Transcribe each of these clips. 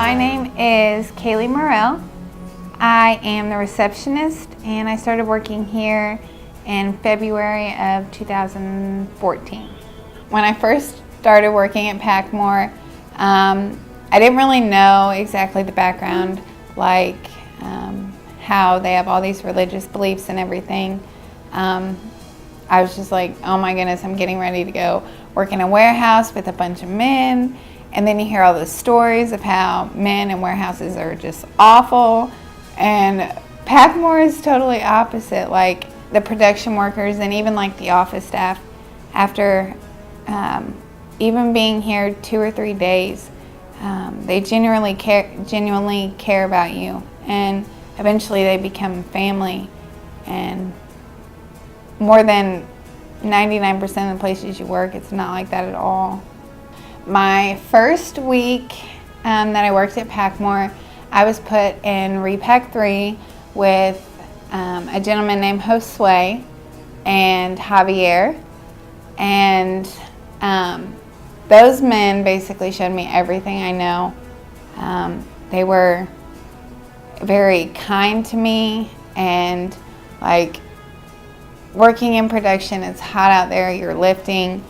My name is Kaliegh Murrell. I am the receptionist, and I started working here in February of 2014. When I first started working at PacMoore, I didn't really know exactly the background, like how they have all these religious beliefs and everything. I was just like, oh my goodness, I'm getting ready to go work in a warehouse with a bunch of men. And then you hear all the stories of how men in warehouses are just awful. And PacMoore is totally opposite. Like the production workers and even like the office staff, after even being here 2 or 3 days, they genuinely care about you. And eventually they become family. And more than 99% of the places you work, it's not like that at all. My first week that I worked at PacMoore, I was put in repack 3 with a gentleman named Josue and Javier, and those men basically showed me everything I know. They were very kind to me, and like working in production, it's hot out there, you're lifting.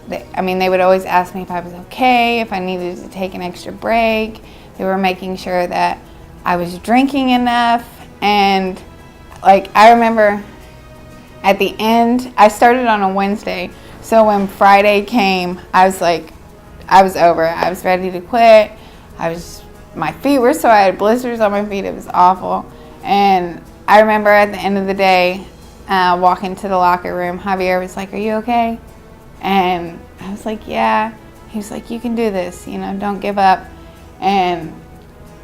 They would always ask me if I was okay, if I needed to take an extra break. They were making sure that I was drinking enough. And like, I remember at the end, I started on a Wednesday. So when Friday came, I was over. I was ready to quit. My feet were sore. I had blisters on my feet. It was awful. And I remember at the end of the day, walking to the locker room, Javier was like, "Are you okay?" And I was like, "Yeah." He was like, "You can do this, don't give up." And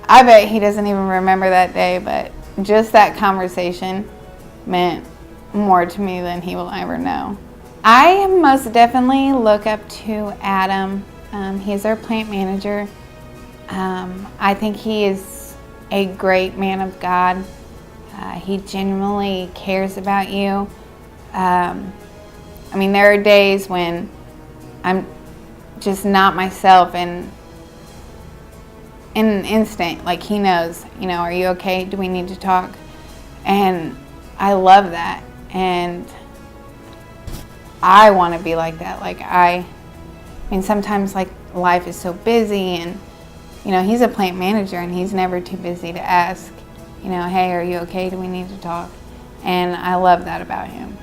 I bet he doesn't even remember that day, but just that conversation meant more to me than he will ever know. I most definitely look up to Adam. He's our plant manager. I think he is a great man of God. He genuinely cares about you. There are days when I'm just not myself, and in an instant, like he knows, "Are you okay? Do we need to talk?" And I love that, and I want to be like that. Sometimes like life is so busy, and he's a plant manager, and he's never too busy to ask, "Hey, are you okay? Do we need to talk?" And I love that about him.